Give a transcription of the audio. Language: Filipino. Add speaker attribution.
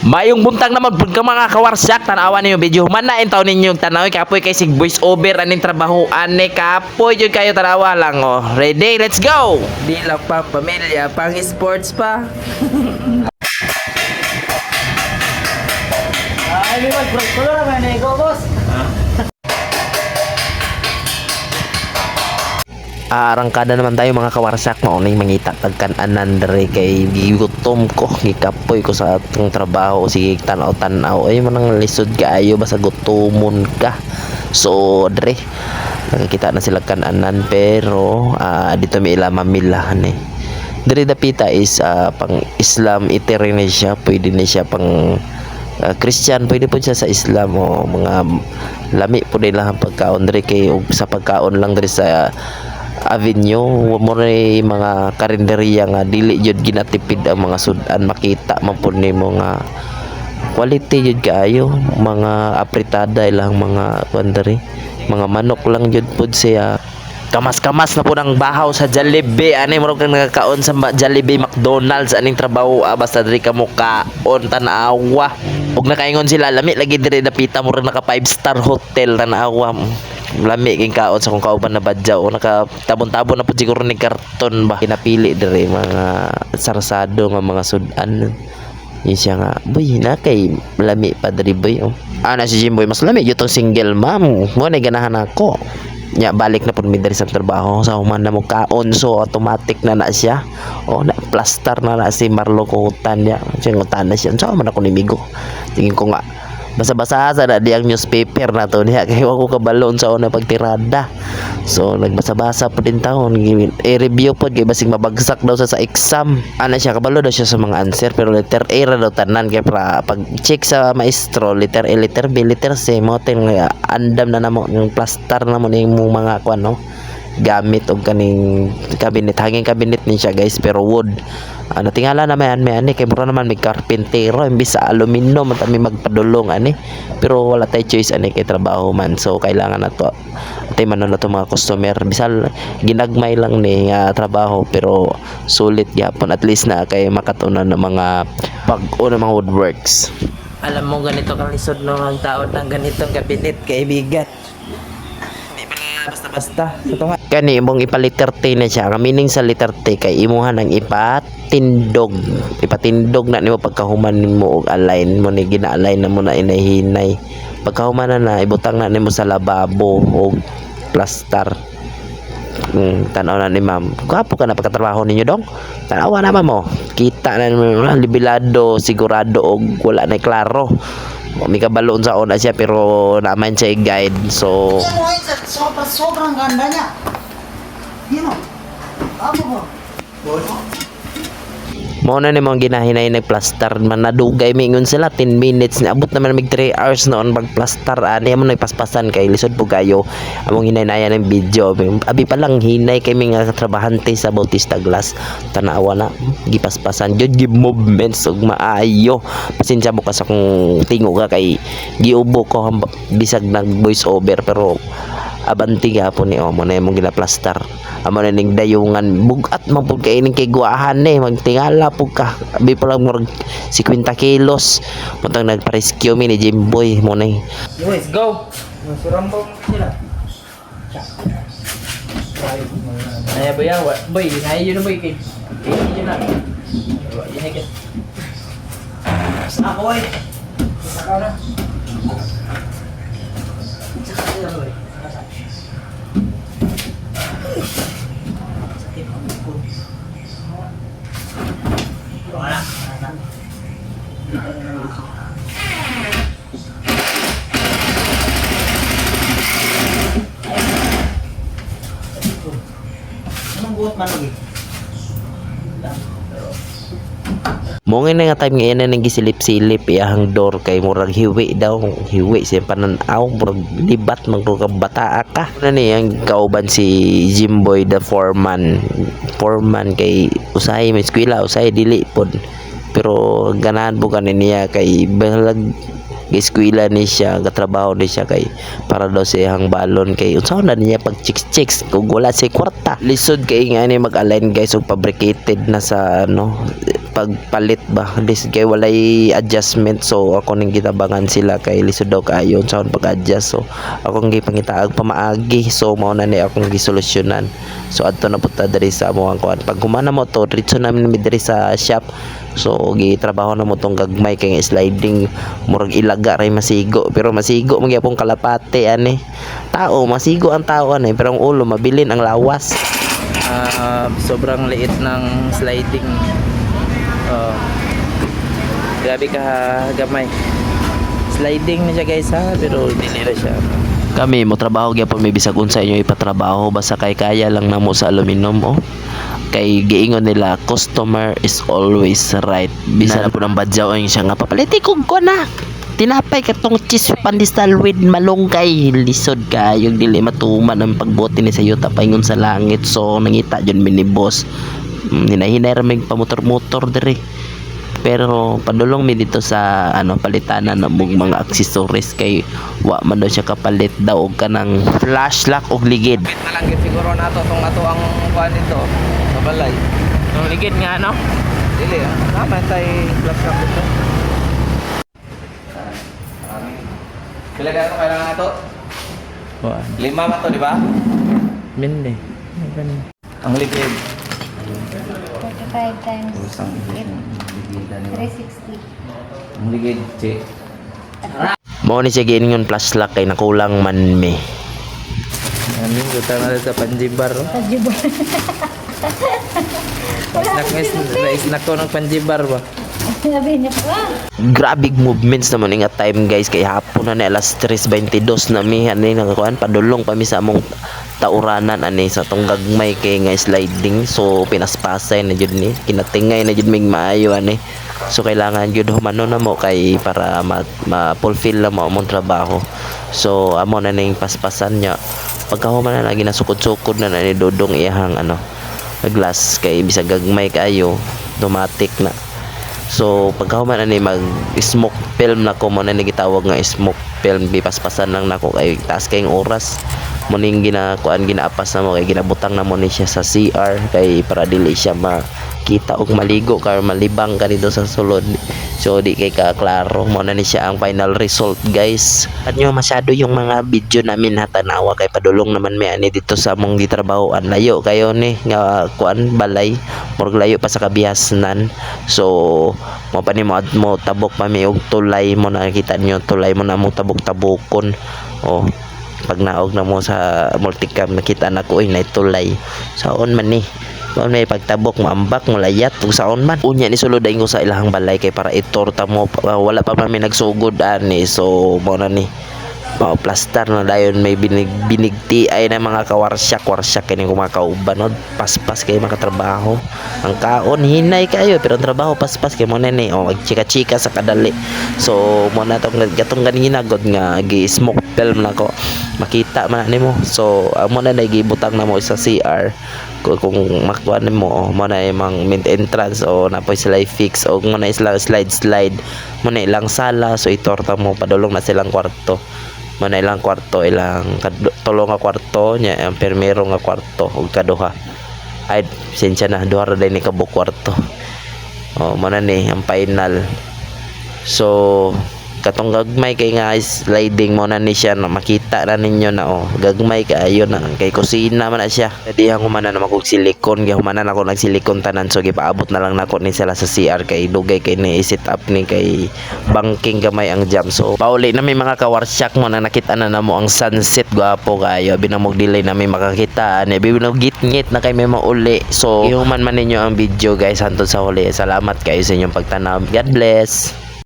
Speaker 1: Mayong buntang naman pud ka mga kawarsak tanawan niyo video man na entaw ninyo tanaw kapoy kay sig voice over aning trabaho ane kapoy jud kayo tanawa lang oh. Ready, let's go.
Speaker 2: Di lang pang pamilya, pang sports pa.
Speaker 3: Ay, may mag-break ko lang naman eh, go boss.
Speaker 1: Arangkada naman tayo mga kawarsak maunay mangita tagkan-anan dere kay gigutom ko gikapoy ko sa atong trabaho sige tanaw-tanaw ay manang lisod kaayo basta gutomon ka so dere nakikita na sila kan-anan pero dito may ila mamilahan eh dere dapita is pang Islam ite rin siya pwede na siya pang Christian pwede po siya sa Islam o mga lami po nila ang pagkaon dere kay sa pagkaon lang dere sa avenue mo rin mga karinderiya nga dili jud ginatipid ang mga sudan makita man pud nimo nga quality jud kaayo mga apritada ilang mga kuandari mga manok lang jud pud siya kamas-kamas na po ng bahaw sa Jollibee ani mo kang nagakaon sa Jollibee McDonald's aning trabaho basta diri ka mo kaon tanawa ug nakaingon sila lami lagi diri napita mo rin naka 5-star hotel tanawa lami king kaon sa kung kauban na badyaw o nakatabon-tabon na po siguro ni karton ba pinapili diri mga sarsado nga mga sudan yun siya nga boy na kay lami pa diri boy na si Jimboy mas lami yun tong single ma'am mo na ganahan ako nya balik na pud mi diri sa trabaho sa human na mo kaon so automatic na siya o na plaster na si Marlo Kutan niya siyang utan na siya so man ako nimigo tingin ko nga basa-basa sa na diyang newspaper na to niya kaya ako kabalon sa una pagtirada so nagbasa-basa po din taon i-review po kaya basing mabagsak daw sa exam ana siya kabalo daw siya sa mga answer pero letter A ra daw tanan kaya pag check sa maestro letter A letter B letter C mo tin andam na namo yung plaster na mo ning mga kuan no gamit og kaning cabinet hanging cabinet ni siya guys pero wood natingala na may ani kay mura naman may karpentero imbis sa aluminum at may magpadulong ani pero wala tay choice ani kay trabaho man so kailangan na to tay man na to mga customer bisal ginagmay lang ni trabaho pero sulit gyapon at least na kay makatunan ng mga pag-o ng mga woodworks.
Speaker 2: Alam mo ganito kalisod no ang taon ng ganitong kabinet kaibigan. Hindi pala basta-basta. Ito nga.
Speaker 1: Kani imong ipaliter T na siya ang meaning sa letter T kay imuhan ang ipatindog na nimo pagkahuman nimo og align mo ni gina-align na mo na inahinay pagkahuman na ibutang na nimo sa lababo og plaster tanaw na ni ma'am kapo ka na pagkatrabaho ninyo dong tanawa naman mo kita na libilado sigurado og wala na klaro may kabalon sa ona siya pero naman siya guide so
Speaker 3: Sobrang ganda niya. Yun o. Ako mo.
Speaker 1: mo na nimong ginahinay nagplaster man nadugay mingon sila 10 minutes ni abot naman mig 3 hours noon magplaster ani mo nagpaspasan kay lisod po kayo among hinay-nayan ng video abi pa lang hinay kay mga trabahante sa Bautista Glass tanawa na gipaspasan jud give movements ug maayo pasensya mo ka sa kung tingo ka kay giubo ko bisag nag voice over pero abanti gapon ni mo na imong ginaplaster amo na ning dayungan bugat man pud kay ning kay guahan magtingala pud ka abi pa lang murag 50 kilos muntang nagpa-rescue mi ni Jimboy mo na
Speaker 3: Boys, go. Surambo sila.
Speaker 2: Ay boy boy kaya yun boy kay. Yun na. Yun na kay.
Speaker 3: Ako eh. Saka na. Saka sila boy. Wala. Anong buhat man lagi?
Speaker 1: mo nga nga time ngayon na nang gisilip-silip iyahang door kay murag hiwi daw hiwi siya pananaw murag libat magro ka bata ka na niyang kauban si Jimboy the foreman kay usahay may eskwela usahay dili pod pero ganahan po niya kay balag eskwela ni siya katrabaho ni siya kay para daw siyang balon kay unsa na niya pag chicks kung wala si kwarta lisod kay nga ni mag-align guys og fabricated na sa pagpalit ba this kay walay adjustment, so ako ning gitabangan sila kay lisod daw kaayo sa pag-adjust. So akong gipangitaag pamaagi, so mao na ni akong gisolusyonan. So adto na pud ta diri sa amo ang kuan, pag humana mo to diretso namin mi diri sa shop. So gitrabaho na mo tong gagmay kay nga sliding murag ilaga ray masigo, pero masigo man gyapon kalapate ani tao, masigo ang tao ani pero ang ulo mabilin ang lawas.
Speaker 2: Sobrang liit ng sliding. Grabe ka gamay. Sliding na siya guys ha, pero dili na siya.
Speaker 1: Kami mo trabaho gyapon may bisag unsa inyo ipatrabaho basta kay kaya lang namo sa aluminum kay giingon nila customer is always right. Bisan na po ng badyaw ang siya nga papaliti kog ko na tinapay katong cheese pandesal with malunggay lisod ka yung dili matuman ang pagbote ni sayo tapayngon sa langit. So nangita jud mi ni boss, hinahinay ra mig pamotor-motor diri, pero padulong mi dito sa palitanan na mga accessories kay wa man daw siya kapalit daw og kanang flash lock og ligid.
Speaker 2: Bit na lang yun siguro nato tong ato ang kuan dito sa balay. Yung ligid nga no? Dili naman tay flash lock dito. Pila ka ito kailangan nato? 5 man to, di ba? Mindi. Ang ligid.
Speaker 4: 45 times 8, 360.
Speaker 2: Ang ligid, che.
Speaker 1: Mao ni siya giingon flash lock kay nakulang man mi.
Speaker 2: Amin, gusto na sa panjibar.
Speaker 4: Tajibo.
Speaker 2: Snack ko ng panjibar ba?
Speaker 4: Sabi niya po,
Speaker 1: Grabe movements naman nga time guys, kay hapon na ni alas 3:22 na mi ani nakakuan padulong pa mi sa among tauranan ani sa tong gagmay kay nga sliding. So pinaspasay na jud ni kinatingay na jud mig maayo ani. So kailangan jud humano na mo kay para ma-fulfill na mo among trabaho. So amo na ning paspasan nya pagkahuman na lagi nasukod-sukod na ni dodong iyahang glass kay bisag gagmay kaayo automatic na. So pagkahuman ani mag smoke film na ko mo na gitawag nga smoke film, bipaspasan lang nako kay taas kayong oras mo ning ginaapas na mo kay ginabutang na mo ni siya sa CR kay para dili siya makita og maligo kay malibang ka dito sa sulod. So di kay ka klaro mo na ni siya ang final result guys. Kanyo masyado yung mga video namin hatanawa kay padulong naman may ani dito sa among gitrabahoan, layo kayo ni nga kuan balay murag layo pa sa kabihasnan. So mo pa ni mo tabok pa mi og tulay mo nakita niyo tulay mo na mo tabok-tabokon. Pag naog na mo sa multicam nakita na ko na tulay saon man ni kung may pagtabok mo ambak mo layat kung saon man unya ni suludain ko sa ilahang balay kay para itorta mo wala pa man may nagsugod ani. So mo na ni plaster na dayon may binigti ay na mga kawarsyak kini mga kauban paspas kay makatrabaho ang kaon hinay kayo pero ang trabaho paspas kay mo na ni magchika-chika sa kadali. So mo na tong gatong ganina god nga gi smoke film na ko makita man nimo. So mo na gibutang na mo sa CR kung makuha mo mo na imang main entrance napoy sila fix o mo na sila slide mo na ilang sala. So itorta mo padulong na silang kwarto mo na ilang kwarto ilang tulo nga kwarto nya ang permero nga kwarto ug kaduha ay sensya na duha ra ni kabuk kwarto mo na ni ang final. So katong gagmay kay nga sliding mo na ni siya na makita na ninyo na gagmay kaayo na kay kusina man na siya. Diha ko man na magog silikon kay humanan ako nagsilikon tanan. So gipaabot na lang nako ni sila sa CR kay dugay kay ni set up ni kay banking gamay ang jam. So pauli na may mga kawarsyak mo na nakita na namo ang sunset gwapo kayo binamog delay na may makakita ani binamog gitngit na kay may mauli. So ihuman man ninyo ang video guys hantod sa huli. Salamat kayo sa inyong pagtanaw. God bless.